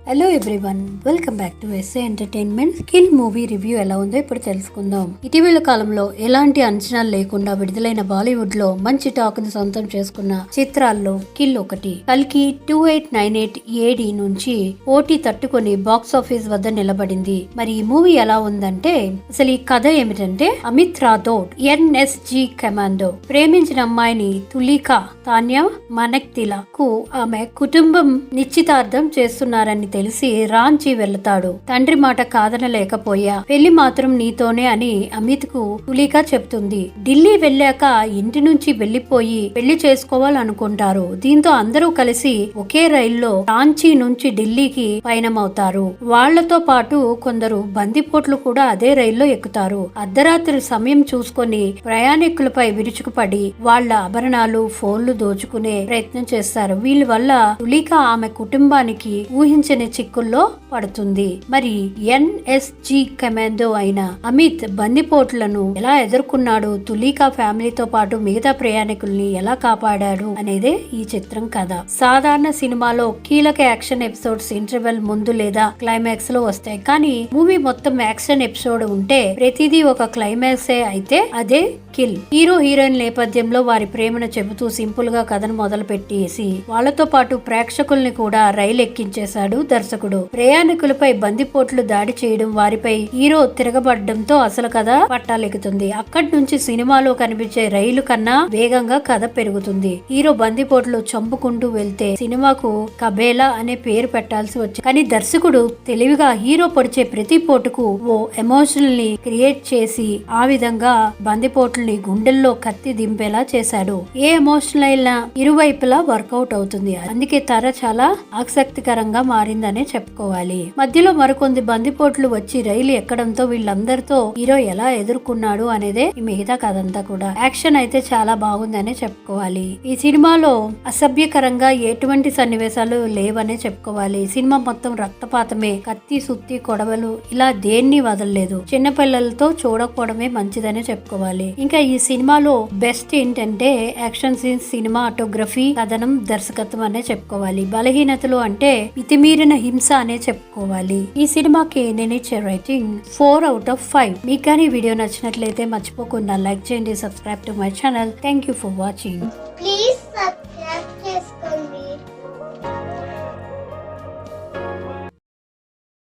Hello everyone, welcome back to SA entertainment. Kill movie review ఎలా ఉందో ఇప్పుడు తెలుసుకుందాం. ఇటీవల కాలంలో ఎలాంటి అంచనాలు లేకుండా విడుదలైన బాలీవుడ్ లో మంచి టాక్ ని సొంతం చేసుకున్న చిత్రాల్లో కిల్ ఒకటి. కల్కి 2898 AD నుంచి పోటీ తట్టుకొని బాక్స్ ఆఫీస్ వద్ద నిలబడింది. మరి ఈ మూవీ ఎలా ఉందంటే, అసలు ఈ కథ ఏమిటంటే, అమిత్ రాథోడ్ NSG కమాండో ప్రేమించిన అమ్మాయిని తులికా తాన్యా మనక్తిలా కు ఆమె కుటుంబం నిశ్చితార్థం చేస్తున్నారని తెలిసి రాంచీ వెళ్తాడు. తండ్రి మాట కాదనలేకపోయా, పెళ్లి మాత్రం నీతోనే అని అమిత్ కు తులికా చెప్తుంది. ఢిల్లీ వెళ్ళాక ఇంటి నుంచి వెళ్లిపోయి పెళ్లి చేసుకోవాలనుకుంటారు. దీంతో అందరూ కలిసి ఒకే రైల్లో రాంచీ నుంచి ఢిల్లీకి పయనమవుతారు. వాళ్లతో పాటు కొందరు బందిపోట్లు కూడా అదే రైల్లో ఎక్కుతారు. అర్ధరాత్రి సమయం చూసుకొని ప్రయాణికులపై విరుచుకుపడి వాళ్ల ఆభరణాలు, ఫోన్లు దోచుకునే ప్రయత్నం చేస్తారు. వీళ్ళ వల్ల తులికా ఆమె కుటుంబానికి ఊహించని చిక్కుల్లో పడుతుంది. మరి NSG కమాండో అయిన అమిత్ బందిపోట్లను ఎలా ఎదుర్కొన్నాడు, తులికా ఫ్యామిలీతో పాటు మిగతా ప్రయాణికుల్ని ఎలా కాపాడాడు అనేదే ఈ చిత్రం కథ. సాధారణ సినిమాలో కీలక యాక్షన్ ఎపిసోడ్స్ ఇంటర్వెల్ ముందు లేదా క్లైమాక్స్ లో వస్తాయి. కానీ మూవీ మొత్తం యాక్షన్ ఎపిసోడ్ ఉంటే ప్రతిదీ ఒక క్లైమాక్సే అయితే అదే కిల్. హీరో హీరోయిన్ నేపథ్యంలో వారి ప్రేమను చెబుతూ సింపుల్ గా కథను మొదలు పెట్టేసి వాళ్లతో పాటు ప్రేక్షకుల్ని కూడా రైలు ఎక్కించేశాడు దర్శకుడు. ప్రయాణికులపై బందిపోట్లు దాడి చేయడం, వారిపై హీరో తిరగబడడంతో అసలు కథ పట్టాలెక్కుతుంది. అక్కడి నుంచి సినిమాలో కనిపించే రైలు కన్నా వేగంగా కథ పెరుగుతుంది. హీరో బందిపోట్లు చంపుకుంటూ వెళ్తే సినిమాకు కబేలా అనే పేరు పెట్టాల్సి వచ్చింది. కానీ దర్శకుడు తెలివిగా హీరో పొడిచే ప్రతి పోటుకు ఓ ఎమోషనల్ ని క్రియేట్ చేసి ఆ విధంగా బందిపోట్లని గుండెల్లో కత్తి దింపేలా చేశాడు. ఏ ఎమోషనల్ అయినా ఇరువైపులా వర్కౌట్ అవుతుంది. అందుకే తర చాలా ఆసక్తికరంగా మారిందనే చెప్పుకోవాలి. మధ్యలో మరికొంది బందిపోట్లు వచ్చి రైలు ఎక్కడంతో వీళ్ళందరితో హీరో ఎలా ఎదుర్కొన్నాడు అనేదే ఈ మిగతా కథ అంతా కూడా. యాక్షన్ అయితే చాలా బాగుందనే చెప్పుకోవాలి. ఈ సినిమాలో అసభ్యకరంగా ఎటువంటి సన్నివేశాలు లేవనే చెప్పుకోవాలి. సినిమా మొత్తం రక్తపాతమే, కత్తి, సుత్తి, కొడవలు ఇలా దేన్ని వదలలేదు. చిన్నపిల్లలతో చూడకపోవడమే మంచిదనే చెప్పుకోవాలి. ఇంకా ఈ సినిమాలో బెస్ట్ ఏంటంటే యాక్షన్ సీన్స్, సినిమాటోగ్రఫీ, కథనం, దర్శకత్వం అనే చెప్పుకోవాలి. బలహీనతలు అంటే మితిమీరిన హింస అనే చెప్పుకోవాలి. ఈ సినిమాకి నేను ఇచ్చే రేటింగ్ 4/5. మీకు కానీ వీడియో నచ్చినట్లయితే మర్చిపోకుండా లైక్ చేయండి, subscribe to my channel. Thank you for watching. Please